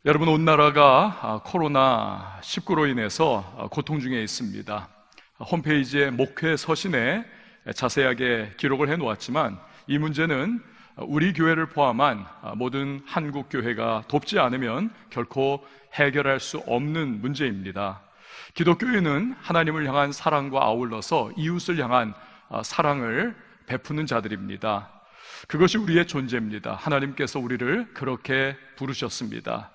여러분, 온 나라가 코로나19로 인해서 고통 중에 있습니다. 홈페이지에 목회 서신에 자세하게 기록을 해놓았지만 이 문제는 우리 교회를 포함한 모든 한국 교회가 돕지 않으면 결코 해결할 수 없는 문제입니다. 기독교인은 하나님을 향한 사랑과 아울러서 이웃을 향한 사랑을 베푸는 자들입니다. 그것이 우리의 존재입니다. 하나님께서 우리를 그렇게 부르셨습니다.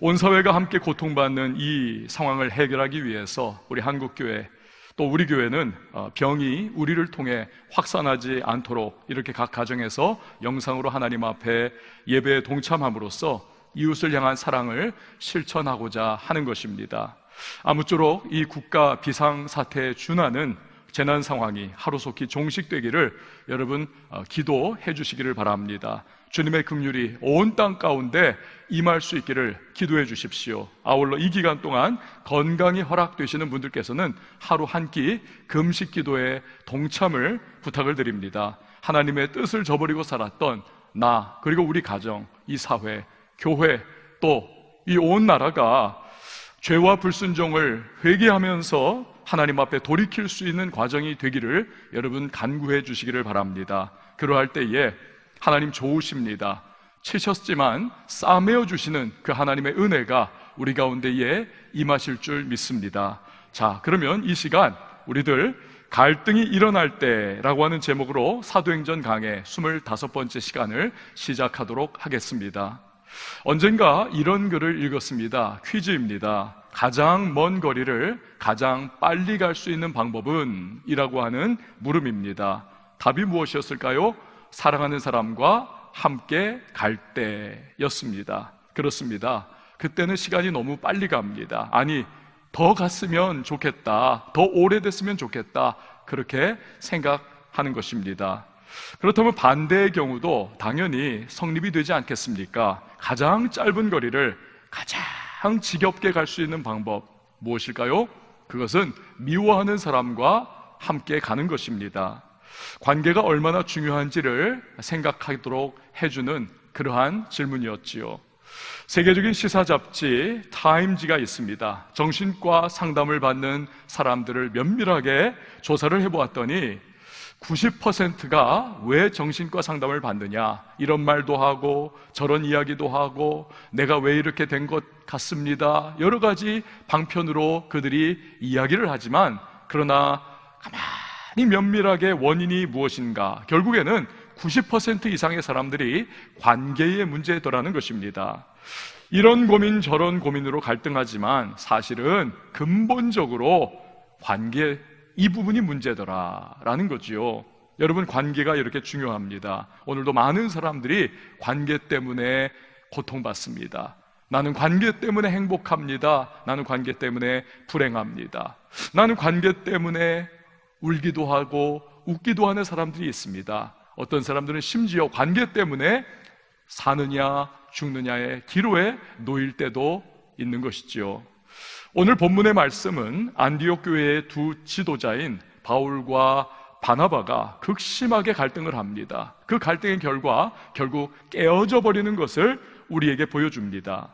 온 사회가 함께 고통받는 이 상황을 해결하기 위해서 우리 한국교회, 또 우리 교회는 병이 우리를 통해 확산하지 않도록 이렇게 각 가정에서 영상으로 하나님 앞에 예배에 동참함으로써 이웃을 향한 사랑을 실천하고자 하는 것입니다. 아무쪼록 이 국가 비상사태에 준하는 재난 상황이 하루속히 종식되기를 여러분 기도해 주시기를 바랍니다. 주님의 긍휼이 온 땅 가운데 임할 수 있기를 기도해 주십시오. 아울러 이 기간 동안 건강이 허락되시는 분들께서는 하루 한 끼 금식 기도에 동참을 부탁을 드립니다. 하나님의 뜻을 저버리고 살았던 나, 그리고 우리 가정, 이 사회, 교회, 또 이 온 나라가 죄와 불순종을 회개하면서 하나님 앞에 돌이킬 수 있는 과정이 되기를 여러분 간구해 주시기를 바랍니다. 그러할 때에 하나님 좋으십니다. 치셨지만 싸매어 주시는 그 하나님의 은혜가 우리 가운데에 임하실 줄 믿습니다. 자, 그러면 이 시간 우리들 갈등이 일어날 때라고 하는 제목으로 사도행전 강해 25번째 시간을 시작하도록 하겠습니다. 언젠가 이런 글을 읽었습니다. 퀴즈입니다. 가장 먼 거리를 가장 빨리 갈 수 있는 방법은? 이라고 하는 물음입니다. 답이 무엇이었을까요? 사랑하는 사람과 함께 갈 때였습니다. 그렇습니다. 그때는 시간이 너무 빨리 갑니다. 아니, 더 갔으면 좋겠다, 더 오래됐으면 좋겠다, 그렇게 생각하는 것입니다. 그렇다면 반대의 경우도 당연히 성립이 되지 않겠습니까? 가장 짧은 거리를 가장 지겹게 갈 수 있는 방법 무엇일까요? 그것은 미워하는 사람과 함께 가는 것입니다. 관계가 얼마나 중요한지를 생각하도록 해주는 그러한 질문이었지요. 세계적인 시사 잡지 타임지가 있습니다. 정신과 상담을 받는 사람들을 면밀하게 조사를 해보았더니 90%가 왜 정신과 상담을 받느냐, 이런 말도 하고 저런 이야기도 하고 내가 왜 이렇게 된 것 같습니다, 여러 가지 방편으로 그들이 이야기를 하지만, 그러나 가만히 면밀하게 원인이 무엇인가, 결국에는 90% 이상의 사람들이 관계의 문제더라는 것입니다. 이런 고민 저런 고민으로 갈등하지만 사실은 근본적으로 관계, 이 부분이 문제더라라는 거지요. 여러분, 관계가 이렇게 중요합니다. 오늘도 많은 사람들이 관계 때문에 고통받습니다. 나는 관계 때문에 행복합니다. 나는 관계 때문에 불행합니다. 나는 관계 때문에 울기도 하고 웃기도 하는 사람들이 있습니다. 어떤 사람들은 심지어 관계 때문에 사느냐 죽느냐의 기로에 놓일 때도 있는 것이지요. 오늘 본문의 말씀은 안디옥 교회의 두 지도자인 바울과 바나바가 극심하게 갈등을 합니다. 그 갈등의 결과 결국 깨어져 버리는 것을 우리에게 보여줍니다.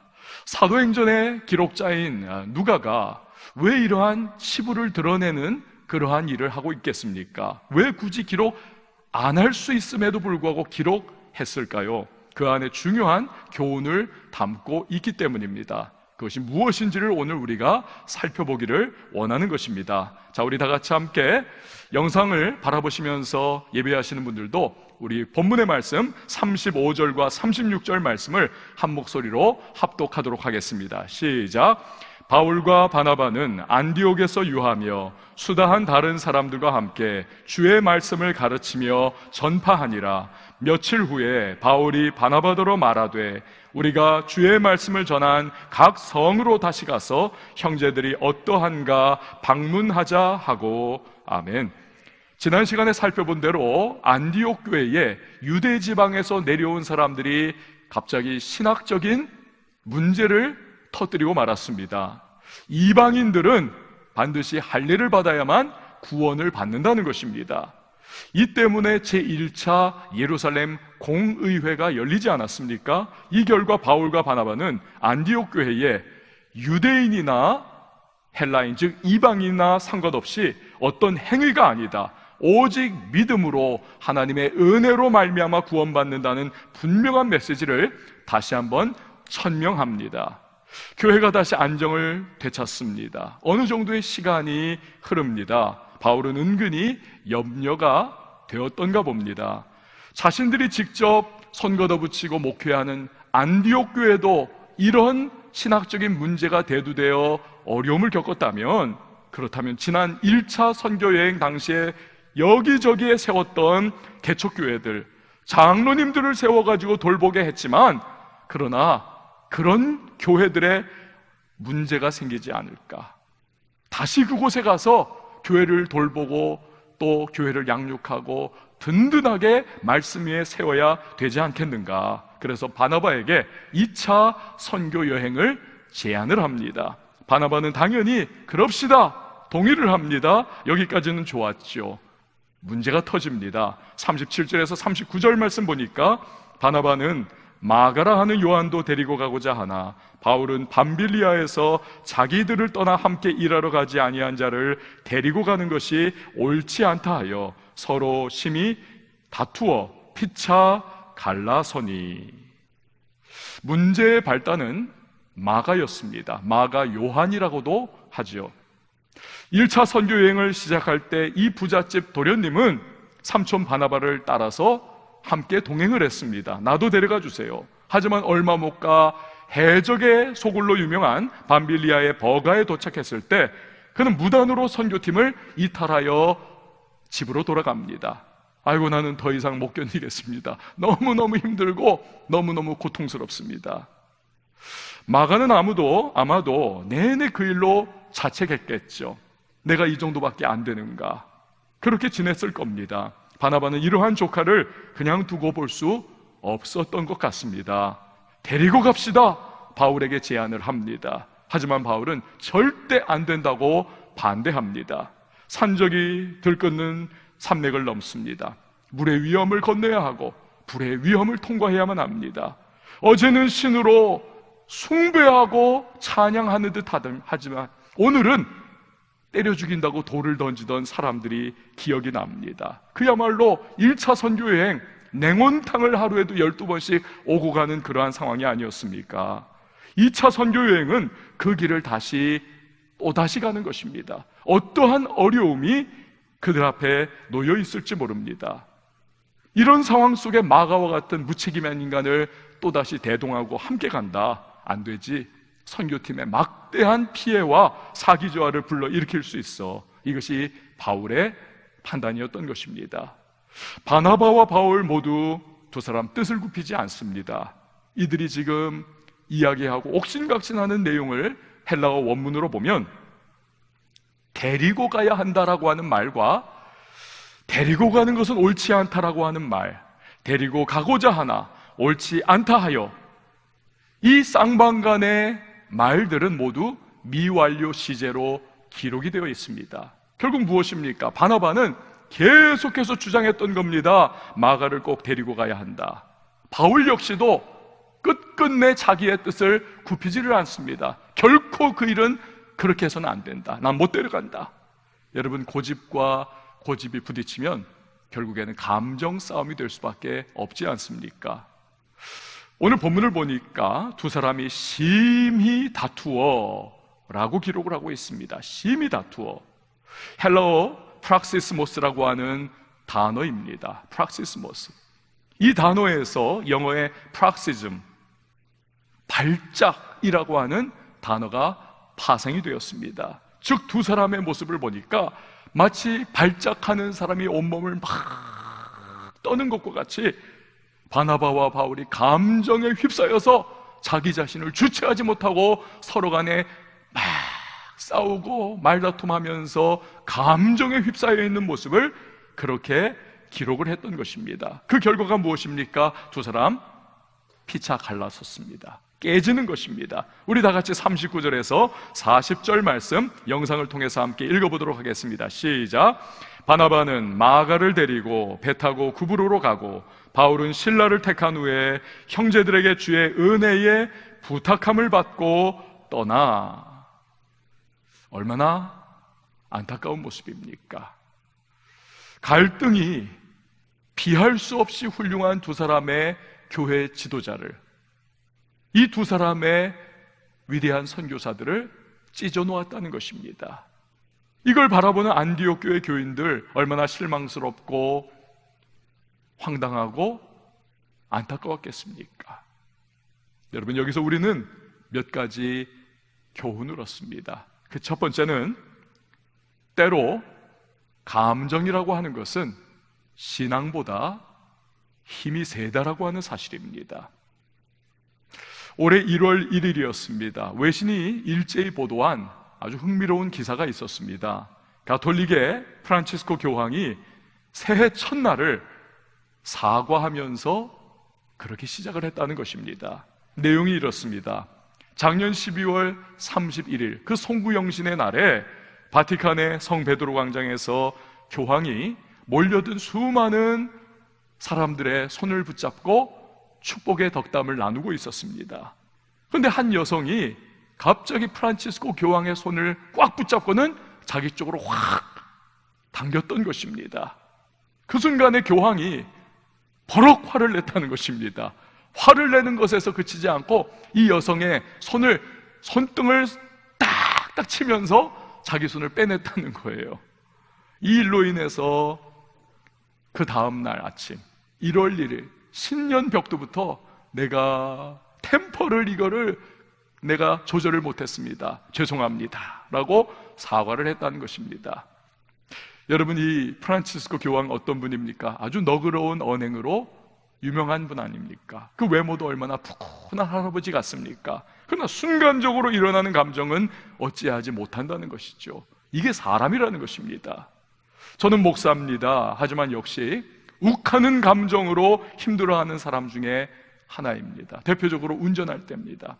사도행전의 기록자인 누가가 왜 이러한 치부를 드러내는 그러한 일을 하고 있겠습니까? 왜 굳이 기록 안 할 수 있음에도 불구하고 기록했을까요? 그 안에 중요한 교훈을 담고 있기 때문입니다. 그것이 무엇인지를 오늘 우리가 살펴보기를 원하는 것입니다. 자, 우리 다 같이 함께 영상을 바라보시면서 예배하시는 분들도 우리 본문의 말씀 35절과 36절 말씀을 한 목소리로 합독하도록 하겠습니다. 시작. 바울과 바나바는 안디옥에서 유하며 수다한 다른 사람들과 함께 주의 말씀을 가르치며 전파하니라. 며칠 후에 바울이 바나바더러 말하되 우리가 주의 말씀을 전한 각 성으로 다시 가서 형제들이 어떠한가 방문하자 하고. 아멘. 지난 시간에 살펴본 대로 안디옥 교회에 유대 지방에서 내려온 사람들이 갑자기 신학적인 문제를 터뜨리고 말았습니다. 이방인들은 반드시 할례를 받아야만 구원을 받는다는 것입니다. 이 때문에 제1차 예루살렘 공의회가 열리지 않았습니까? 이 결과 바울과 바나바는 안디옥 교회에 유대인이나 헬라인, 즉 이방인이나 상관없이 어떤 행위가 아니다, 오직 믿음으로 하나님의 은혜로 말미암아 구원받는다는 분명한 메시지를 다시 한번 천명합니다. 교회가 다시 안정을 되찾습니다. 어느 정도의 시간이 흐릅니다. 바울은 은근히 염려가 되었던가 봅니다. 자신들이 직접 손 걷어붙이고 목회하는 안디옥 교회도 이런 신학적인 문제가 대두되어 어려움을 겪었다면, 그렇다면 지난 1차 선교여행 당시에 여기저기에 세웠던 개척교회들, 장로님들을 세워가지고 돌보게 했지만, 그러나 그런 교회들의 문제가 생기지 않을까, 다시 그곳에 가서 교회를 돌보고 또 교회를 양육하고 든든하게 말씀 위에 세워야 되지 않겠는가. 그래서 바나바에게 2차 선교 여행을 제안을 합니다. 바나바는 당연히 그럽시다, 동의를 합니다. 여기까지는 좋았죠. 문제가 터집니다. 37절에서 39절 말씀 보니까 바나바는 마가라 하는 요한도 데리고 가고자 하나 바울은 밤빌리아에서 자기들을 떠나 함께 일하러 가지 아니한 자를 데리고 가는 것이 옳지 않다 하여 서로 심히 다투어 피차 갈라서니. 문제의 발단은 마가였습니다. 마가 요한이라고도 하죠. 1차 선교여행을 시작할 때 이 부잣집 도련님은 삼촌 바나바를 따라서 함께 동행을 했습니다. 나도 데려가 주세요. 하지만 얼마 못 가 해적의 소굴로 유명한 밤빌리아의 버가에 도착했을 때 그는 무단으로 선교팀을 이탈하여 집으로 돌아갑니다. 아이고, 나는 더 이상 못 견디겠습니다. 너무너무 힘들고 너무너무 고통스럽습니다. 마가는 아마도 내내 그 일로 자책했겠죠. 내가 이 정도밖에 안 되는가, 그렇게 지냈을 겁니다. 바나바는 이러한 조카를 그냥 두고 볼 수 없었던 것 같습니다. 데리고 갑시다, 바울에게 제안을 합니다. 하지만 바울은 절대 안 된다고 반대합니다. 산적이 들끓는 산맥을 넘습니다. 물의 위험을 건너야 하고 불의 위험을 통과해야만 합니다. 어제는 신으로 숭배하고 찬양하는 듯 하지만 오늘은 때려 죽인다고 돌을 던지던 사람들이 기억이 납니다. 그야말로 1차 선교여행, 냉온탕을 하루에도 12번씩 오고 가는 그러한 상황이 아니었습니까? 2차 선교여행은 그 길을 또다시 가는 것입니다. 어떠한 어려움이 그들 앞에 놓여 있을지 모릅니다. 이런 상황 속에 마가와 같은 무책임한 인간을 또다시 대동하고 함께 간다? 안 되지. 선교팀의 막대한 피해와 사기조화를 불러일으킬 수 있어. 이것이 바울의 판단이었던 것입니다. 바나바와 바울 모두 두 사람 뜻을 굽히지 않습니다. 이들이 지금 이야기하고 옥신각신하는 내용을 헬라어 원문으로 보면 데리고 가야 한다라고 하는 말과 데리고 가는 것은 옳지 않다라고 하는 말, 데리고 가고자 하나 옳지 않다 하여, 이 쌍방간의 말들은 모두 미완료 시제로 기록이 되어 있습니다. 결국 무엇입니까? 바나바는 계속해서 주장했던 겁니다. 마가를 꼭 데리고 가야 한다. 바울 역시도 끝끝내 자기의 뜻을 굽히지를 않습니다. 결코 그 일은 그렇게 해서는 안 된다. 난 못 데려간다. 여러분, 고집과 고집이 부딪히면 결국에는 감정 싸움이 될 수밖에 없지 않습니까? 오늘 본문을 보니까 두 사람이 심히 다투어 라고 기록을 하고 있습니다. 심히 다투어. 헬라어 프락시스모스라고 하는 단어입니다. 프락시스모스. 이 단어에서 영어의 프락시즘, 발작이라고 하는 단어가 파생이 되었습니다. 즉 두 사람의 모습을 보니까 마치 발작하는 사람이 온몸을 막 떠는 것과 같이 바나바와 바울이 감정에 휩싸여서 자기 자신을 주체하지 못하고 서로 간에 막 싸우고 말다툼하면서 감정에 휩싸여 있는 모습을 그렇게 기록을 했던 것입니다. 그 결과가 무엇입니까? 두 사람 피차 갈라섰습니다. 깨지는 것입니다. 우리 다 같이 39절에서 40절 말씀 영상을 통해서 함께 읽어보도록 하겠습니다. 시작. 바나바는 마가를 데리고 배 타고 구브로로 가고 바울은 실라를 택한 후에 형제들에게 주의 은혜에 부탁함을 받고 떠나. 얼마나 안타까운 모습입니까? 갈등이 비할 수 없이 훌륭한 두 사람의 교회 지도자를, 이 두 사람의 위대한 선교사들을 찢어 놓았다는 것입니다. 이걸 바라보는 안디옥 교회 교인들 얼마나 실망스럽고 황당하고 안타까웠겠습니까? 여러분, 여기서 우리는 몇 가지 교훈을 얻습니다. 그 첫 번째는 때로 감정이라고 하는 것은 신앙보다 힘이 세다라고 하는 사실입니다. 올해 1월 1일이었습니다. 외신이 일제히 보도한 아주 흥미로운 기사가 있었습니다. 가톨릭의 프란치스코 교황이 새해 첫날을 사과하면서 그렇게 시작을 했다는 것입니다. 내용이 이렇습니다. 작년 12월 31일 그 송구영신의 날에 바티칸의 성 베드로 광장에서 교황이 몰려든 수많은 사람들의 손을 붙잡고 축복의 덕담을 나누고 있었습니다. 그런데 한 여성이 갑자기 프란치스코 교황의 손을 꽉 붙잡고는 자기 쪽으로 확 당겼던 것입니다. 그 순간에 교황이 버럭 화를 냈다는 것입니다. 화를 내는 것에서 그치지 않고 이 여성의 손등을 딱딱 치면서 자기 손을 빼냈다는 거예요. 이 일로 인해서 그 다음날 아침 1월 1일 신년 벽두부터 내가 이거를 내가 조절을 못했습니다. 죄송합니다 라고 사과를 했다는 것입니다. 여러분, 이 프란치스코 교황 어떤 분입니까? 아주 너그러운 언행으로 유명한 분 아닙니까? 그 외모도 얼마나 푸근한 할아버지 같습니까? 그러나 순간적으로 일어나는 감정은 어찌하지 못한다는 것이죠. 이게 사람이라는 것입니다. 저는 목사입니다. 하지만 역시 욱하는 감정으로 힘들어하는 사람 중에 하나입니다. 대표적으로 운전할 때입니다.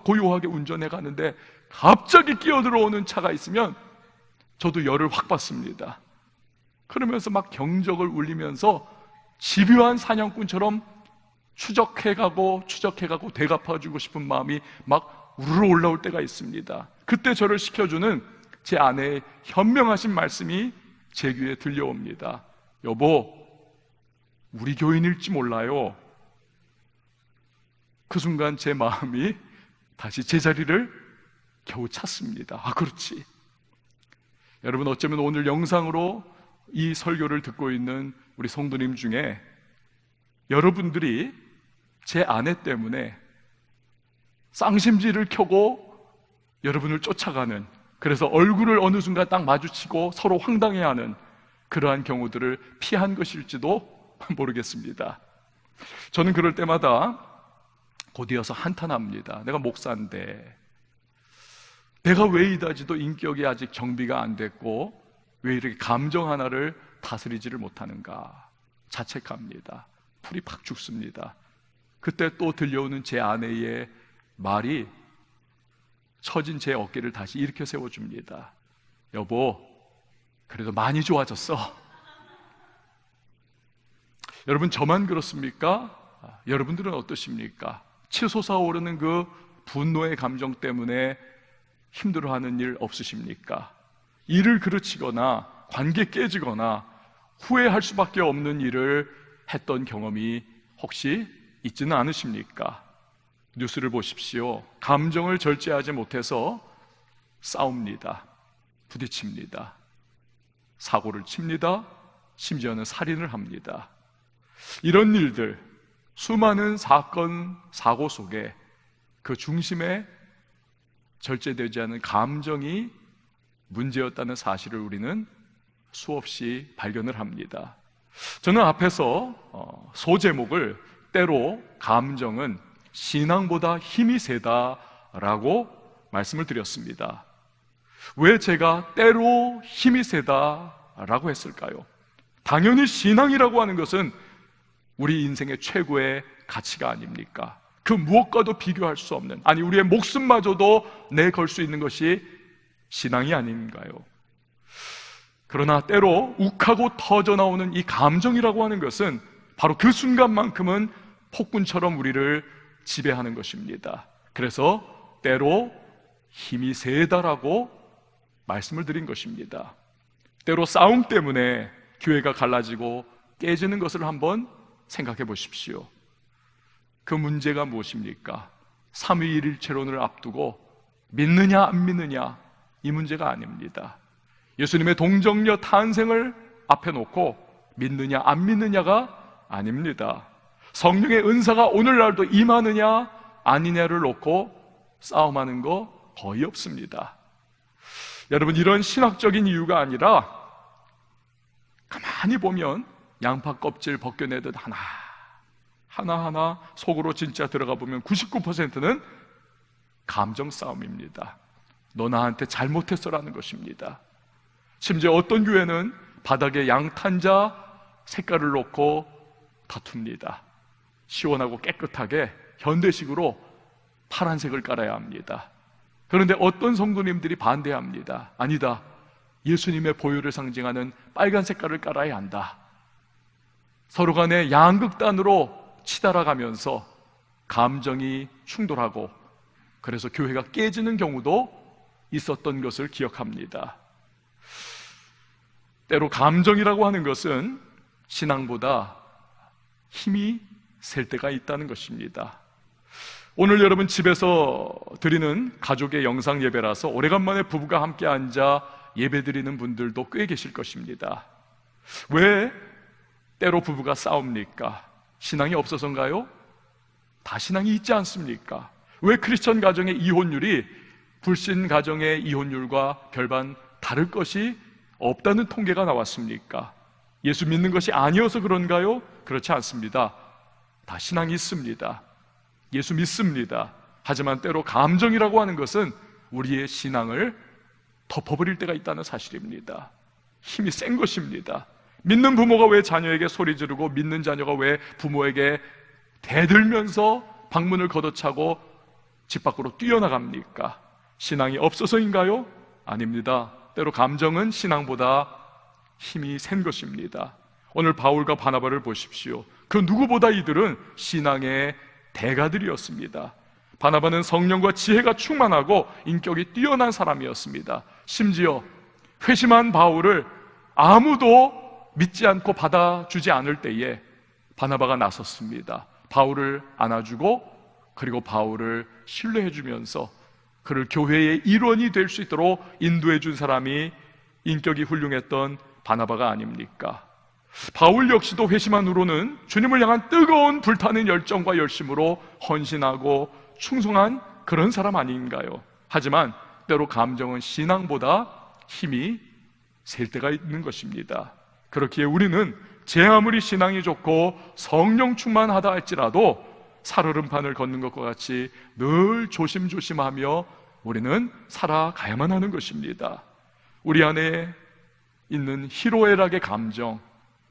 고요하게 운전해 가는데 갑자기 끼어들어오는 차가 있으면 저도 열을 확 받습니다. 그러면서 막 경적을 울리면서 집요한 사냥꾼처럼 추적해가고 되갚아주고 싶은 마음이 막 우르르 올라올 때가 있습니다. 그때 저를 시켜주는 제 아내의 현명하신 말씀이 제 귀에 들려옵니다. 여보, 우리 교인일지 몰라요. 그 순간 제 마음이 다시 제자리를 겨우 찾습니다. 그렇지. 여러분, 어쩌면 오늘 영상으로 이 설교를 듣고 있는 우리 성도님 중에 여러분들이 제 아내 때문에 쌍심지를 켜고 여러분을 쫓아가는, 그래서 얼굴을 어느 순간 딱 마주치고 서로 황당해하는 그러한 경우들을 피한 것일지도 모르겠습니다. 저는 그럴 때마다 곧이어서 한탄합니다. 내가 목사인데 내가 왜 이다지도 인격이 아직 정비가 안 됐고 왜 이렇게 감정 하나를 다스리지를 못하는가 자책합니다. 풀이 팍 죽습니다. 그때 또 들려오는 제 아내의 말이 처진 제 어깨를 다시 일으켜 세워줍니다. 여보, 그래도 많이 좋아졌어. 여러분, 저만 그렇습니까? 여러분들은 어떠십니까? 치솟아오르는 그 분노의 감정 때문에 힘들어하는 일 없으십니까? 일을 그르치거나 관계 깨지거나 후회할 수밖에 없는 일을 했던 경험이 혹시 있지는 않으십니까? 뉴스를 보십시오. 감정을 절제하지 못해서 싸웁니다. 부딪힙니다. 사고를 칩니다. 심지어는 살인을 합니다. 이런 일들, 수많은 사건, 사고 속에 그 중심에 절제되지 않은 감정이 문제였다는 사실을 우리는 수없이 발견을 합니다. 저는 앞에서 소제목을 때로 감정은 신앙보다 힘이 세다라고 말씀을 드렸습니다. 왜 제가 때로 힘이 세다라고 했을까요? 당연히 신앙이라고 하는 것은 우리 인생의 최고의 가치가 아닙니까? 그 무엇과도 비교할 수 없는, 아니 우리의 목숨마저도 내걸 수 있는 것이 신앙이 아닌가요? 그러나 때로 욱하고 터져나오는 이 감정이라고 하는 것은 바로 그 순간만큼은 폭군처럼 우리를 지배하는 것입니다. 그래서 때로 힘이 세다라고 말씀을 드린 것입니다. 때로 싸움 때문에 교회가 갈라지고 깨지는 것을 한번 생각해 보십시오. 그 문제가 무엇입니까? 삼위일체론을 앞두고 믿느냐 안 믿느냐, 이 문제가 아닙니다. 예수님의 동정녀 탄생을 앞에 놓고 믿느냐 안 믿느냐가 아닙니다. 성령의 은사가 오늘날도 임하느냐 아니냐를 놓고 싸움하는 거 거의 없습니다. 여러분, 이런 신학적인 이유가 아니라 가만히 보면 양파 껍질 벗겨내듯 하나하나 속으로 진짜 들어가 보면 99%는 감정 싸움입니다. 너 나한테 잘못했어라는 것입니다. 심지어 어떤 교회는 바닥에 양탄자 색깔을 놓고 다툽니다. 시원하고 깨끗하게 현대식으로 파란색을 깔아야 합니다. 그런데 어떤 성도님들이 반대합니다. 아니다, 예수님의 보혈을 상징하는 빨간 색깔을 깔아야 한다. 서로 간에 양극단으로 치달아가면서 감정이 충돌하고 그래서 교회가 깨지는 경우도 있었던 것을 기억합니다. 때로 감정이라고 하는 것은 신앙보다 힘이 셀 때가 있다는 것입니다. 오늘 여러분 집에서 드리는 가족의 영상 예배라서 오래간만에 부부가 함께 앉아 예배 드리는 분들도 꽤 계실 것입니다. 왜 때로 부부가 싸웁니까? 신앙이 없어서인가요? 다 신앙이 있지 않습니까? 왜 크리스천 가정의 이혼율이 불신 가정의 이혼율과 별반 다를 것이 없다는 통계가 나왔습니까? 예수 믿는 것이 아니어서 그런가요? 그렇지 않습니다. 다 신앙이 있습니다. 예수 믿습니다. 하지만 때로 감정이라고 하는 것은 우리의 신앙을 덮어버릴 때가 있다는 사실입니다. 힘이 센 것입니다. 믿는 부모가 왜 자녀에게 소리 지르고 믿는 자녀가 왜 부모에게 대들면서 방문을 걷어차고 집 밖으로 뛰어나갑니까? 신앙이 없어서인가요? 아닙니다. 때로 감정은 신앙보다 힘이 센 것입니다. 오늘 바울과 바나바를 보십시오. 그 누구보다 이들은 신앙의 대가들이었습니다. 바나바는 성령과 지혜가 충만하고 인격이 뛰어난 사람이었습니다. 심지어 회심한 바울을 아무도 믿지 않고 받아주지 않을 때에 바나바가 나섰습니다. 바울을 안아주고 그리고 바울을 신뢰해주면서 그를 교회의 일원이 될 수 있도록 인도해 준 사람이 인격이 훌륭했던 바나바가 아닙니까? 바울 역시도 회심한 후로는 주님을 향한 뜨거운 불타는 열정과 열심으로 헌신하고 충성한 그런 사람 아닌가요? 하지만 때로 감정은 신앙보다 힘이 셀 때가 있는 것입니다. 그렇기에 우리는 제 아무리 신앙이 좋고 성령 충만하다 할지라도 살얼음판을 걷는 것과 같이 늘 조심조심하며 우리는 살아가야만 하는 것입니다. 우리 안에 있는 희로애락의 감정,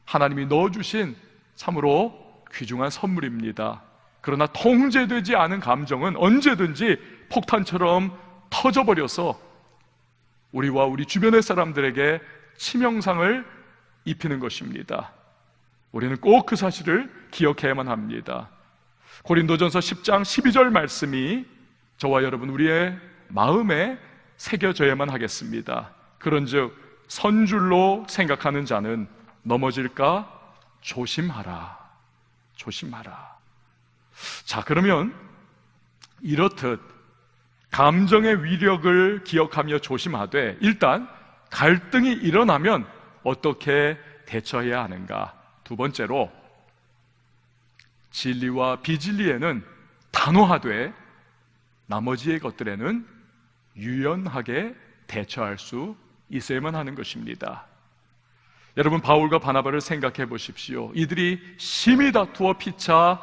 하나님이 넣어주신 참으로 귀중한 선물입니다. 그러나 통제되지 않은 감정은 언제든지 폭탄처럼 터져버려서 우리와 우리 주변의 사람들에게 치명상을 입히는 것입니다. 우리는 꼭 그 사실을 기억해야만 합니다. 고린도전서 10장 12절 말씀이 저와 여러분 우리의 마음에 새겨져야만 하겠습니다. 그런즉 선줄로 생각하는 자는 넘어질까 조심하라. 조심하라. 자, 그러면 이렇듯 감정의 위력을 기억하며 조심하되 일단 갈등이 일어나면 어떻게 대처해야 하는가? 두 번째로 진리와 비진리에는 단호하되 나머지의 것들에는 유연하게 대처할 수 있어야만 하는 것입니다. 여러분, 바울과 바나바를 생각해 보십시오. 이들이 심히 다투어 피차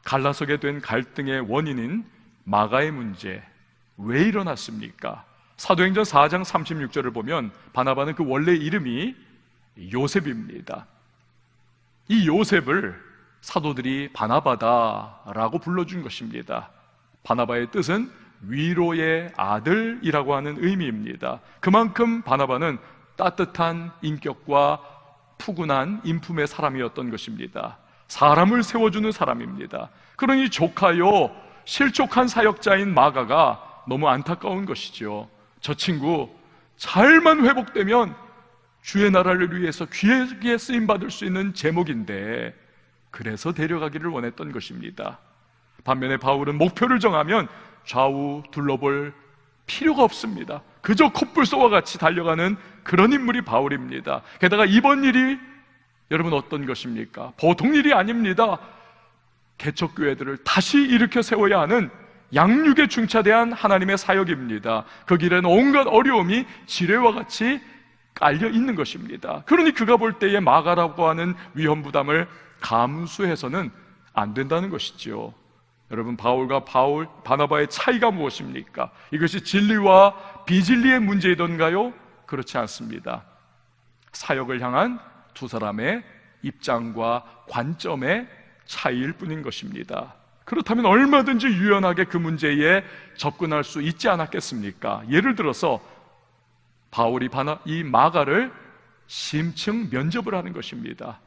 갈라서게 된 갈등의 원인인 마가의 문제, 왜 일어났습니까? 사도행전 4장 36절을 보면 바나바는 그 원래 이름이 요셉입니다. 이 요셉을 사도들이 바나바다라고 불러준 것입니다. 바나바의 뜻은 위로의 아들이라고 하는 의미입니다. 그만큼 바나바는 따뜻한 인격과 푸근한 인품의 사람이었던 것입니다. 사람을 세워주는 사람입니다. 그러니 조카요 실족한 사역자인 마가가 너무 안타까운 것이죠. 저 친구 잘만 회복되면 주의 나라를 위해서 귀하게 쓰임받을 수 있는 제목인데, 그래서 데려가기를 원했던 것입니다. 반면에 바울은 목표를 정하면 좌우 둘러볼 필요가 없습니다. 그저 콧불소와 같이 달려가는 그런 인물이 바울입니다. 게다가 이번 일이 여러분 어떤 것입니까? 보통 일이 아닙니다. 개척교회들을 다시 일으켜 세워야 하는 양육에 중차대한 하나님의 사역입니다. 그 길에는 온갖 어려움이 지뢰와 같이 깔려 있는 것입니다. 그러니 그가 볼 때에 마가라고 하는 위험 부담을 감수해서는 안 된다는 것이지요. 여러분, 바울과 바나바의 차이가 무엇입니까? 이것이 진리와 비진리의 문제이던가요? 그렇지 않습니다. 사역을 향한 두 사람의 입장과 관점의 차이일 뿐인 것입니다. 그렇다면 얼마든지 유연하게 그 문제에 접근할 수 있지 않았겠습니까? 예를 들어서 바울이 이 마가를 심층 면접을 하는 것입니다.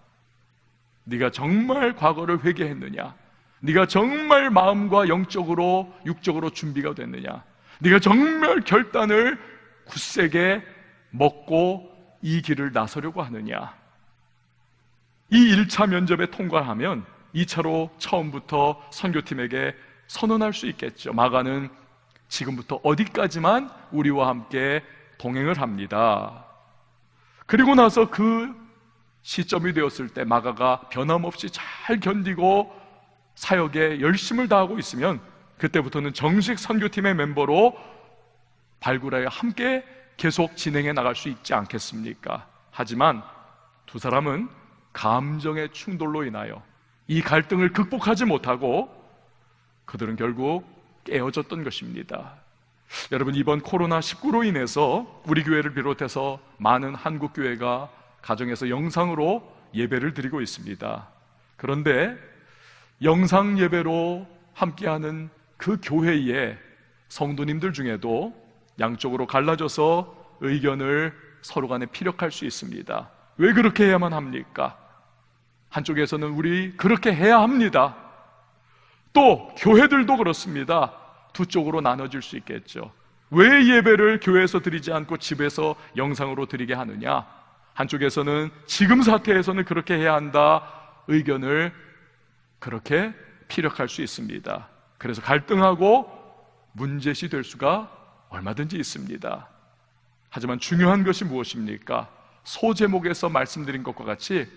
네가 정말 과거를 회개했느냐? 네가 정말 마음과 영적으로 육적으로 준비가 됐느냐? 네가 정말 결단을 굳세게 먹고 이 길을 나서려고 하느냐? 이 1차 면접에 통과하면 2차로 처음부터 선교팀에게 선언할 수 있겠죠. 마가는 지금부터 어디까지만 우리와 함께 동행을 합니다. 그리고 나서 그 시점이 되었을 때 마가가 변함없이 잘 견디고 사역에 열심을 다하고 있으면 그때부터는 정식 선교팀의 멤버로 발굴하여 함께 계속 진행해 나갈 수 있지 않겠습니까? 하지만 두 사람은 감정의 충돌로 인하여 이 갈등을 극복하지 못하고 그들은 결국 깨어졌던 것입니다. 여러분, 이번 코로나19로 인해서 우리 교회를 비롯해서 많은 한국 교회가 가정에서 영상으로 예배를 드리고 있습니다. 그런데 영상 예배로 함께하는 그 교회의 성도님들 중에도 양쪽으로 갈라져서 의견을 서로 간에 피력할 수 있습니다. 왜 그렇게 해야만 합니까? 한쪽에서는 우리 그렇게 해야 합니다. 또 교회들도 그렇습니다. 두 쪽으로 나눠질 수 있겠죠. 왜 예배를 교회에서 드리지 않고 집에서 영상으로 드리게 하느냐? 한쪽에서는 지금 사태에서는 그렇게 해야 한다 의견을 그렇게 피력할 수 있습니다. 그래서 갈등하고 문제시 될 수가 얼마든지 있습니다. 하지만 중요한 것이 무엇입니까? 소제목에서 말씀드린 것과 같이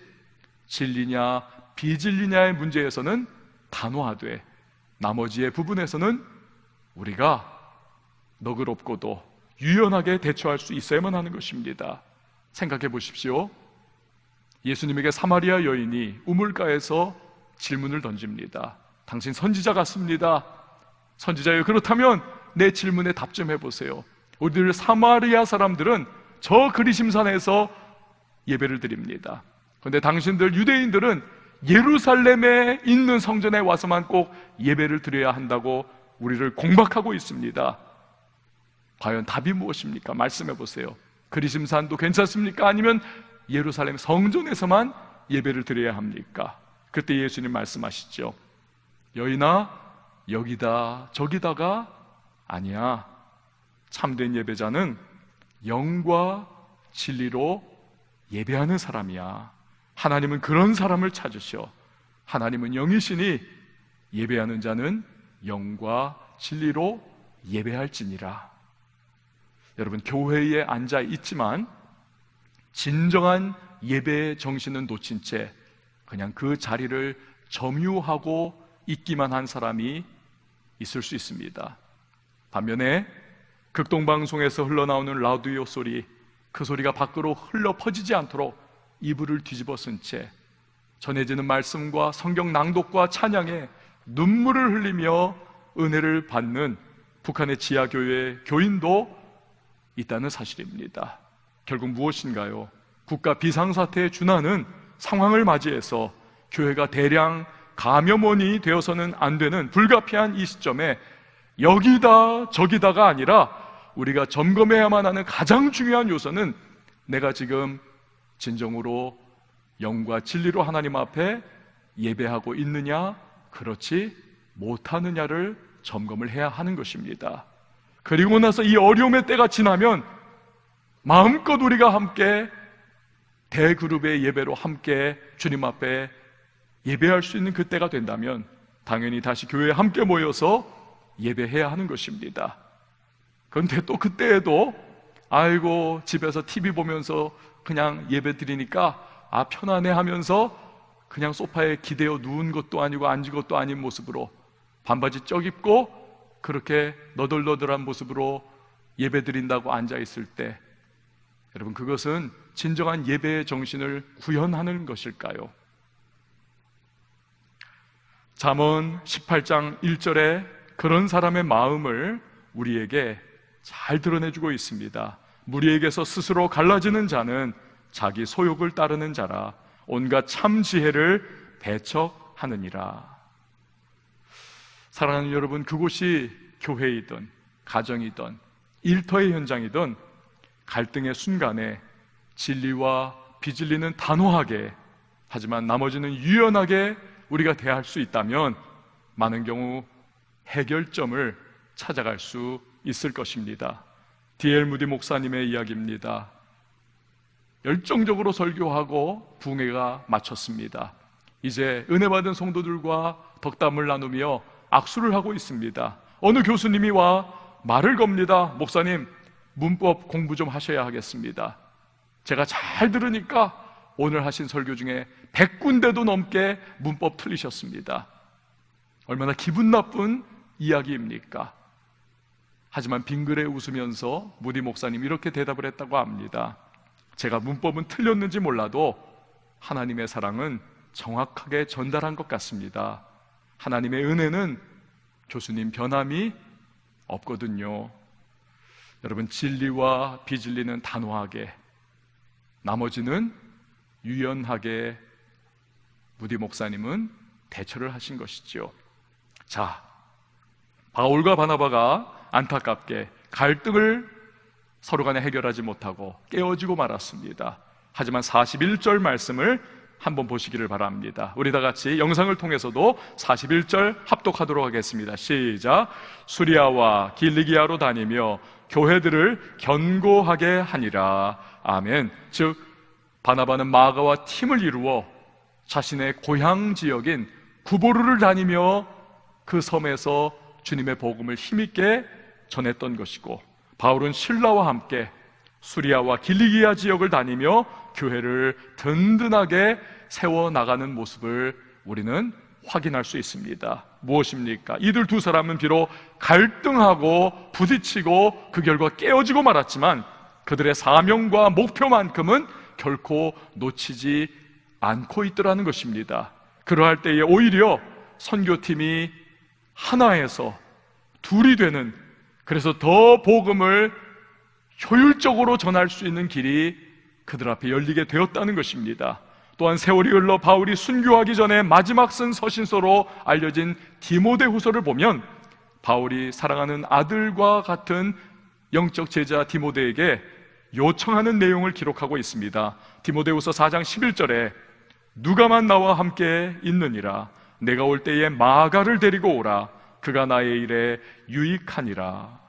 진리냐 비진리냐의 문제에서는 단호하되 나머지의 부분에서는 우리가 너그럽고도 유연하게 대처할 수 있어야만 하는 것입니다. 생각해 보십시오. 예수님에게 사마리아 여인이 우물가에서 질문을 던집니다. 당신 선지자 같습니다. 선지자여, 그렇다면 내 질문에 답 좀 해보세요. 우리들 사마리아 사람들은 저 그리심산에서 예배를 드립니다. 그런데 당신들 유대인들은 예루살렘에 있는 성전에 와서만 꼭 예배를 드려야 한다고 우리를 공박하고 있습니다. 과연 답이 무엇입니까? 말씀해 보세요. 그리심산도 괜찮습니까? 아니면 예루살렘 성전에서만 예배를 드려야 합니까? 그때 예수님 말씀하시죠. 여인아, 여기다 저기다가 아니야. 참된 예배자는 영과 진리로 예배하는 사람이야. 하나님은 그런 사람을 찾으셔. 하나님은 영이시니 예배하는 자는 영과 진리로 예배할지니라. 여러분, 교회에 앉아 있지만 진정한 예배의 정신은 놓친 채 그냥 그 자리를 점유하고 있기만 한 사람이 있을 수 있습니다. 반면에 극동방송에서 흘러나오는 라디오 소리, 그 소리가 밖으로 흘러 퍼지지 않도록 이불을 뒤집어 쓴 채 전해지는 말씀과 성경 낭독과 찬양에 눈물을 흘리며 은혜를 받는 북한의 지하교회 교인도 있다는 사실입니다. 결국 무엇인가요? 국가 비상사태에 준하는 상황을 맞이해서 교회가 대량 감염원이 되어서는 안 되는 불가피한 이 시점에 여기다 저기다가 아니라 우리가 점검해야만 하는 가장 중요한 요소는 내가 지금 진정으로 영과 진리로 하나님 앞에 예배하고 있느냐, 그렇지 못하느냐를 점검을 해야 하는 것입니다. 그리고 나서 이 어려움의 때가 지나면 마음껏 우리가 함께 대그룹의 예배로 함께 주님 앞에 예배할 수 있는 그때가 된다면 당연히 다시 교회에 함께 모여서 예배해야 하는 것입니다. 그런데 또 그때에도 아이고 집에서 TV 보면서 그냥 예배 드리니까 편안해 하면서 그냥 소파에 기대어 누운 것도 아니고 앉은 것도 아닌 모습으로 반바지 쩍 입고 그렇게 너덜너덜한 모습으로 예배 드린다고 앉아있을 때, 여러분 그것은 진정한 예배의 정신을 구현하는 것일까요? 잠언 18장 1절에 그런 사람의 마음을 우리에게 잘 드러내주고 있습니다. 무리에게서 스스로 갈라지는 자는 자기 소욕을 따르는 자라 온갖 참 지혜를 배척하느니라. 사랑하는 여러분, 그곳이 교회이든 가정이든 일터의 현장이든 갈등의 순간에 진리와 비진리는 단호하게, 하지만 나머지는 유연하게 우리가 대할 수 있다면 많은 경우 해결점을 찾아갈 수 있을 것입니다. D.L. 무디 목사님의 이야기입니다. 열정적으로 설교하고 부흥회가 마쳤습니다. 이제 은혜 받은 성도들과 덕담을 나누며 악수를 하고 있습니다. 어느 교수님이 와 말을 겁니다. 목사님, 문법 공부 좀 하셔야 하겠습니다. 제가 잘 들으니까 오늘 하신 설교 중에 100군데도 넘게 문법 틀리셨습니다. 얼마나 기분 나쁜 이야기입니까? 하지만 빙그레 웃으면서 무디 목사님 이렇게 대답을 했다고 합니다. 제가 문법은 틀렸는지 몰라도 하나님의 사랑은 정확하게 전달한 것 같습니다. 하나님의 은혜는 교수님 변함이 없거든요. 여러분, 진리와 비진리는 단호하게, 나머지는 유연하게 무디 목사님은 대처를 하신 것이죠. 자, 바울과 바나바가 안타깝게 갈등을 서로 간에 해결하지 못하고 깨어지고 말았습니다. 하지만 41절 말씀을 한번 보시기를 바랍니다. 우리 다 같이 영상을 통해서도 41절 합독하도록 하겠습니다. 시작. 수리아와 길리기아로 다니며 교회들을 견고하게 하니라. 아멘. 즉 바나바는 마가와 팀을 이루어 자신의 고향 지역인 구보르를 다니며 그 섬에서 주님의 복음을 힘있게 전했던 것이고, 바울은 신라와 함께 수리아와 길리기아 지역을 다니며 교회를 든든하게 세워나가는 모습을 우리는 확인할 수 있습니다. 무엇입니까? 이들 두 사람은 비록 갈등하고 부딪히고 그 결과 깨어지고 말았지만 그들의 사명과 목표만큼은 결코 놓치지 않고 있더라는 것입니다. 그러할 때에 오히려 선교팀이 하나에서 둘이 되는, 그래서 더 복음을 효율적으로 전할 수 있는 길이 그들 앞에 열리게 되었다는 것입니다. 또한 세월이 흘러 바울이 순교하기 전에 마지막 쓴 서신서로 알려진 디모데후서를 보면 바울이 사랑하는 아들과 같은 영적 제자 디모데에게 요청하는 내용을 기록하고 있습니다. 디모데후서 4장 11절에 누가만 나와 함께 있느니라. 내가 올 때에 마가를 데리고 오라. 그가 나의 일에 유익하니라.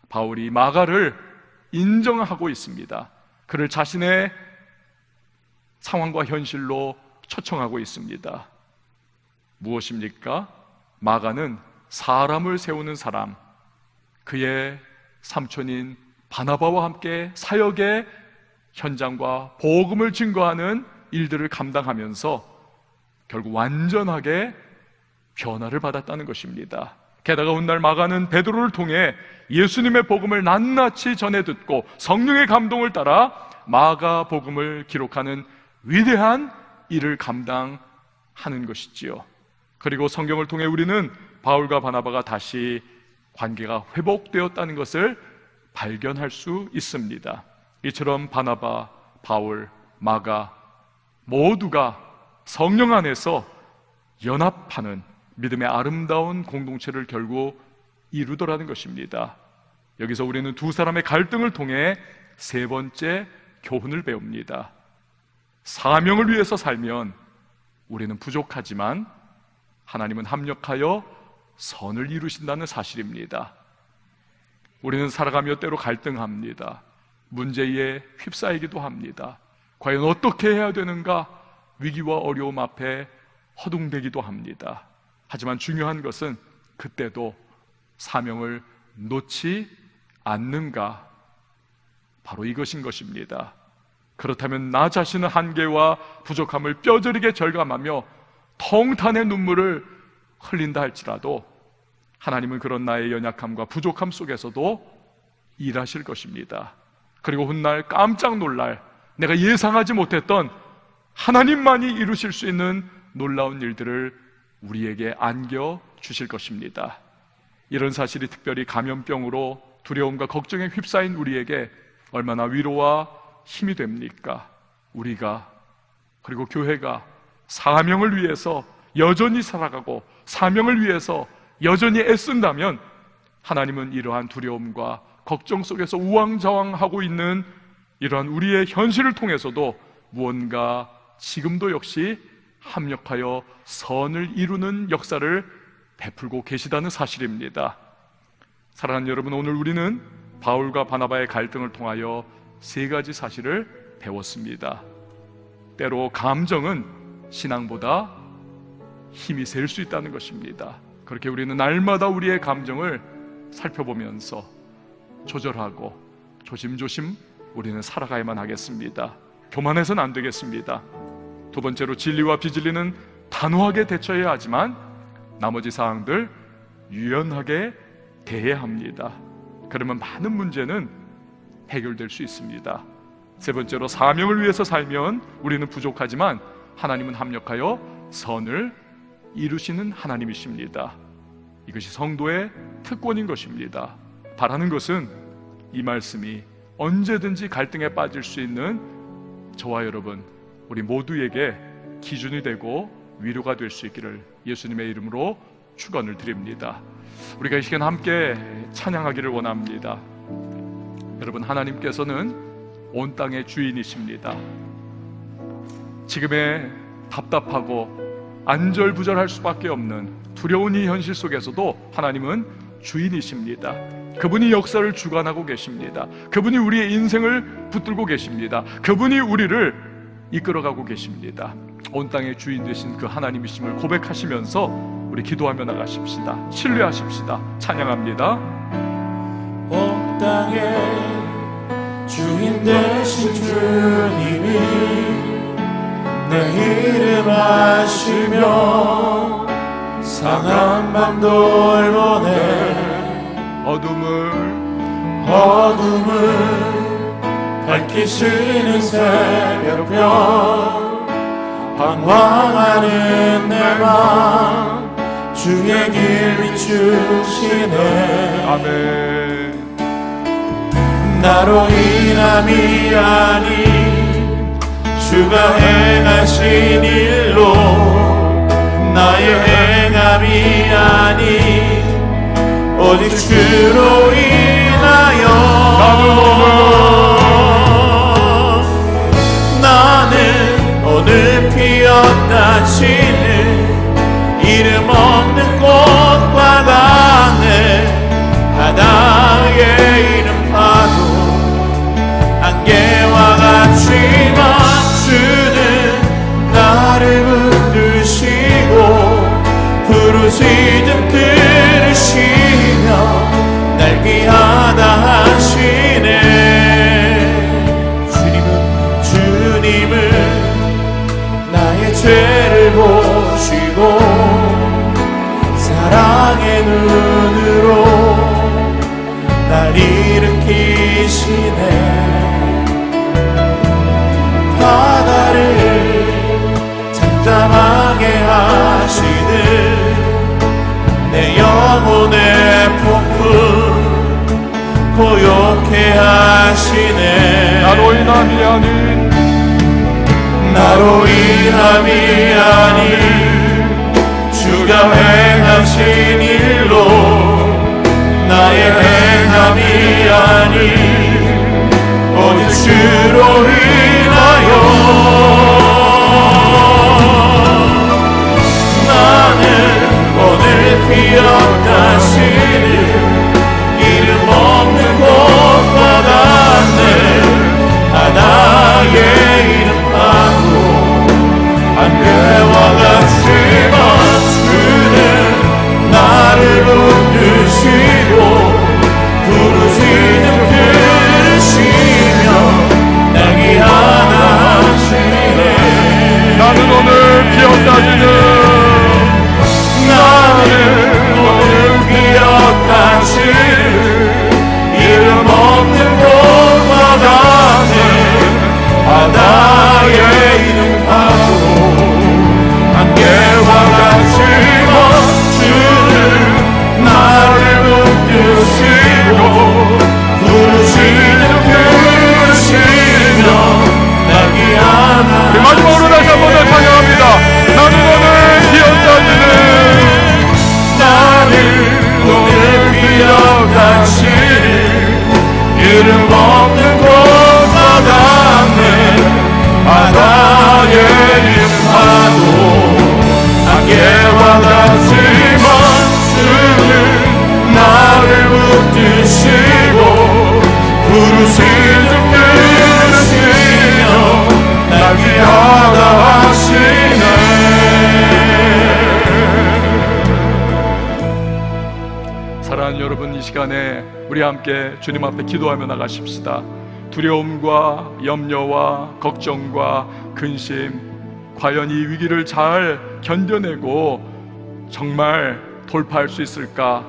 바울이 마가를 인정하고 있습니다. 그를 자신의 상황과 현실로 초청하고 있습니다. 무엇입니까? 마가는 사람을 세우는 사람, 그의 삼촌인 바나바와 함께 사역의 현장과 복음을 증거하는 일들을 감당하면서 결국 완전하게 변화를 받았다는 것입니다. 게다가 훗날 마가는 베드로를 통해 예수님의 복음을 낱낱이 전해 듣고 성령의 감동을 따라 마가 복음을 기록하는 위대한 일을 감당하는 것이지요. 그리고 성경을 통해 우리는 바울과 바나바가 다시 관계가 회복되었다는 것을 발견할 수 있습니다. 이처럼 바나바, 바울, 마가 모두가 성령 안에서 연합하는 믿음의 아름다운 공동체를 결국 이루더라는 것입니다. 여기서 우리는 두 사람의 갈등을 통해 세 번째 교훈을 배웁니다. 사명을 위해서 살면 우리는 부족하지만 하나님은 합력하여 선을 이루신다는 사실입니다. 우리는 살아가며 때로 갈등합니다. 문제에 휩싸이기도 합니다. 과연 어떻게 해야 되는가? 위기와 어려움 앞에 허둥대기도 합니다. 하지만 중요한 것은 그때도 사명을 놓지 않는가? 바로 이것인 것입니다. 그렇다면 나 자신의 한계와 부족함을 뼈저리게 절감하며 통탄의 눈물을 흘린다 할지라도 하나님은 그런 나의 연약함과 부족함 속에서도 일하실 것입니다. 그리고 훗날 깜짝 놀랄, 내가 예상하지 못했던 하나님만이 이루실 수 있는 놀라운 일들을 우리에게 안겨 주실 것입니다. 이런 사실이 특별히 감염병으로 두려움과 걱정에 휩싸인 우리에게 얼마나 위로와 힘이 됩니까? 우리가, 그리고 교회가 사명을 위해서 여전히 살아가고 사명을 위해서 여전히 애쓴다면 하나님은 이러한 두려움과 걱정 속에서 우왕좌왕하고 있는 이러한 우리의 현실을 통해서도 무언가 지금도 역시 합력하여 선을 이루는 역사를 베풀고 계시다는 사실입니다. 사랑하는 여러분, 오늘 우리는 바울과 바나바의 갈등을 통하여 세 가지 사실을 배웠습니다. 때로 감정은 신앙보다 힘이 셀 수 있다는 것입니다. 그렇게 우리는 날마다 우리의 감정을 살펴보면서 조절하고 조심조심 우리는 살아가야만 하겠습니다. 교만해서는 안 되겠습니다. 두 번째로 진리와 비진리는 단호하게 대처해야 하지만 나머지 사항들 유연하게 대해야 합니다. 그러면 많은 문제는 해결될 수 있습니다. 세 번째로 사명을 위해서 살면 우리는 부족하지만 하나님은 합력하여 선을 이루시는 하나님이십니다. 이것이 성도의 특권인 것입니다. 바라는 것은 이 말씀이 언제든지 갈등에 빠질 수 있는 저와 여러분, 우리 모두에게 기준이 되고 위로가 될 수 있기를 예수님의 이름으로 축원을 드립니다. 우리가 이 시간 함께 찬양하기를 원합니다. 여러분, 하나님께서는 온 땅의 주인이십니다. 지금의 답답하고 안절부절할 수밖에 없는 두려운 이 현실 속에서도 하나님은 주인이십니다. 그분이 역사를 주관하고 계십니다. 그분이 우리의 인생을 붙들고 계십니다. 그분이 우리를 이끌어가고 계십니다. 온 땅의 주인 되신 그 하나님이심을 고백하시면서 우리 기도하며 나가십시다. 신뢰하십시다. 찬양합니다. 온 땅의 주인 되신 주님이 내 이름 아시며 상한 밤 돌보네 어둠을 밝히시는 새벽별 방황하는 내 맘 주의 길 비추시네. 아멘. 나로 인함이 아닌 주가 행하신 일로 나의 행함이 아닌 오직 주로 인하여 나는 오늘 피었다 치는 이름 없는 꽃과 같네. 바다의 이름 파도 안개와 같지만 주는 나를 붙드시고 부르짖음 들으시며 날 귀하다 하시네. 주님은 나의 죄를 보시고 사랑의 눈으로 날 일으키시네. 바다를 잠잠하게 하시듯 내 영혼의 폭풍 고요케 하시네. 나로 인함이 아닌 주가 행하신 일로 나의 행함이 아닌 오직 주로 인하여 나는 오늘 기억하시는 이름 없는 곳바다들 하나의 이름하고 안개와 같지만 주는 나를 붙드시고 부르짖음 들으시며 날개 하나 하시네. 나는 오늘 기억나지는 나는 오늘 기억하시는 이름 없는 곳마다는 바다의 이름하고 안개와 같지만 주는 나를 붙드시고 부르시는 들으시며 날개 하나 마지막으로 다시 한 번 더 찬양합니다. 나는 오늘 기억나지는 나는 오늘 기억하시는 이름 없는 곳마다는 바다의 이름하고 안개와 같지만 주는 나를 붙드시고 부르짖음 들으시며 날 귀하다 하시네. 사랑하는 여러분, 이 시간에 우리 함께 주님 앞에 기도하며 나가십시다. 두려움과 염려와 걱정과 근심, 과연 이 위기를 잘 견뎌내고 정말 돌파할 수 있을까?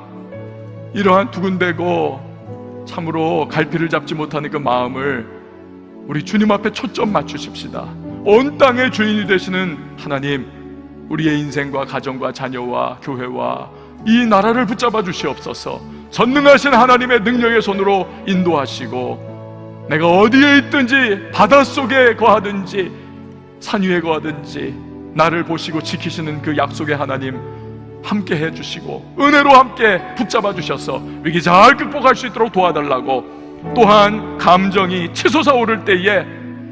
이러한 두근대고 참으로 갈피를 잡지 못하는 그 마음을 우리 주님 앞에 초점 맞추십시다. 온 땅의 주인이 되시는 하나님, 우리의 인생과 가정과 자녀와 교회와 이 나라를 붙잡아 주시옵소서. 전능하신 하나님의 능력의 손으로 인도하시고 내가 어디에 있든지 바닷속에 거하든지 산 위에 거하든지 나를 보시고 지키시는 그 약속의 하나님 함께 해주시고 은혜로 함께 붙잡아 주셔서 위기 잘 극복할 수 있도록 도와달라고, 또한 감정이 치솟아 오를 때에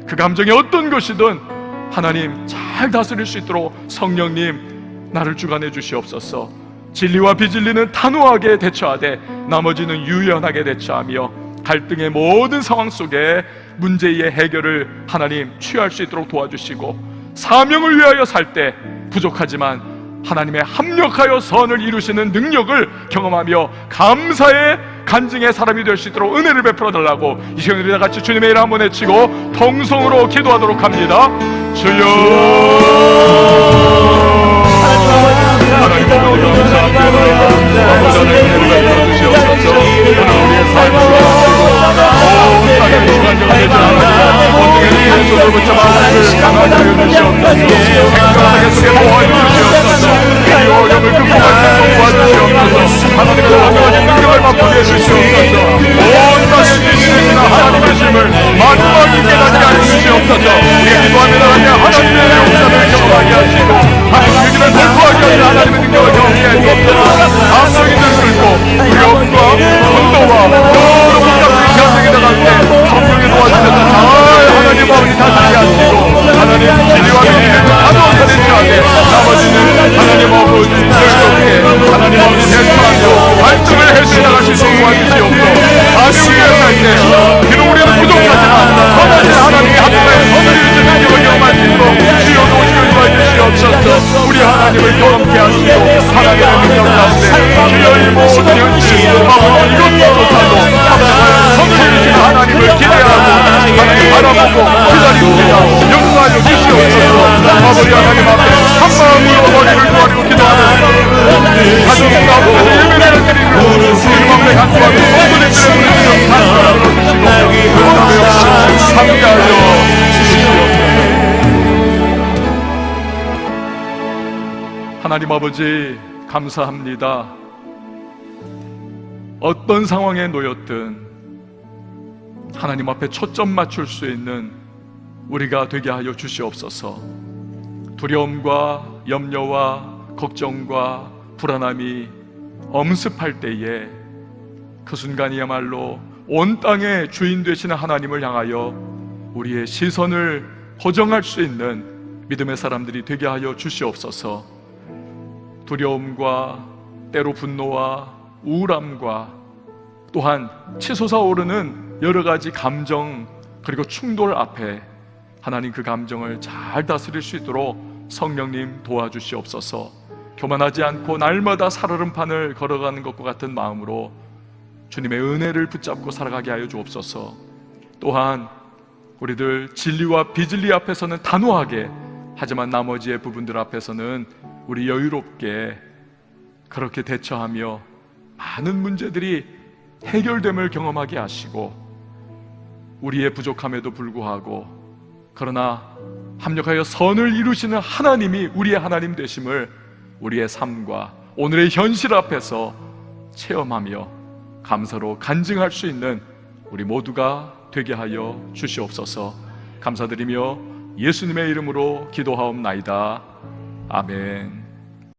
그 감정이 어떤 것이든 하나님 잘 다스릴 수 있도록 성령님 나를 주관해 주시옵소서. 진리와 비진리는 단호하게 대처하되 나머지는 유연하게 대처하며 갈등의 모든 상황 속에 문제의 해결을 하나님 취할 수 있도록 도와주시고, 사명을 위하여 살 때 부족하지만 하나님의 합력하여 선을 이루시는 능력을 경험하며 감사의 간증의 사람이 될 수 있도록 은혜를 베풀어 달라고 이 시간에 우리 다 같이 주님의 이름 한번 외치고 통성으로 기도하도록 합니다. 주여, 하나님 너무 감사합니다. 아버지 하나님 은혜를 주시옵소서. 우리의 삶을 온 땅에 주관자가 되지 않아요. 온등의 손을 붙잡아 하나님을 강하게 해주시옵소서. 생각하게 속에 모아 주시옵소서. 이 어려움을 극복할 수 있도록 도와주시옵소서. 하나님의 완전한 능력을 맛보게 해주시옵소서. 온 땅에 주시는 하나님의 힘을 마지막에 깨닫게 하여 주시옵소서. 우리가 기도하며 나가며 하나님의 용서를 경험하게 하시고 하나님의 위기를 돌파하게 하시는 하나님의 능력을 경험하게 하시옵소서. 감정이 들끓고 두려움과 분노와 여러 복잡한 현장에 나갈 때 성령의 도와주셔서 잘 하나님 아버지 다스리게 하시고 하나님 진리와 믿음을 단호하게 대처하게, 나머지는 하나님 아버지 즐겁게 하나님 아버지 대처하며 발전을 해서 나가실 수 있도록 도와주시옵소서. 사명을 위해서 할 때 비록 우리는 부족하지만 선하신 하나님의 하나님의 선을 이루는 능력을 경험할 수 있도록 주여 도우시길 도와주시옵소서. 우리 하나님을 경험케 하시고 하나님의 능력 가운데 주여 이 모든 현실 아버지 이것조차도 선을 이루시는 하나님을 기대하고 하나님 바라보고 기다리고 역사하여 주시옵소서. 아버지 하나님 앞에 한 마음으로 머리를 조아리고 기도하는 가족 가운데 예배를 드리고 주님 앞에 간구하고 모든 일들을 부르짖어 함께하여 주시옵소서. 하나님 아버지 감사합니다. 어떤 상황에 놓였든 하나님 앞에 초점 맞출 수 있는 우리가 되게 하여 주시옵소서. 두려움과 염려와 걱정과 불안함이 엄습할 때에 그 순간이야말로 온 땅의 주인 되시는 하나님을 향하여 우리의 시선을 고정할 수 있는 믿음의 사람들이 되게 하여 주시옵소서. 두려움과 때로 분노와 우울함과 또한 치솟아오르는 여러 가지 감정 그리고 충돌 앞에 하나님 그 감정을 잘 다스릴 수 있도록 성령님 도와주시옵소서. 교만하지 않고 날마다 살얼음판을 걸어가는 것과 같은 마음으로 주님의 은혜를 붙잡고 살아가게 하여 주옵소서. 또한 우리들 진리와 비진리 앞에서는 단호하게, 하지만 나머지의 부분들 앞에서는 우리 여유롭게 그렇게 대처하며 많은 문제들이 해결됨을 경험하게 하시고, 우리의 부족함에도 불구하고 그러나 합력하여 선을 이루시는 하나님이 우리의 하나님 되심을 우리의 삶과 오늘의 현실 앞에서 체험하며 감사로 간증할 수 있는 우리 모두가 되게 하여 주시옵소서. 감사드리며 예수님의 이름으로 기도하옵나이다. 아멘.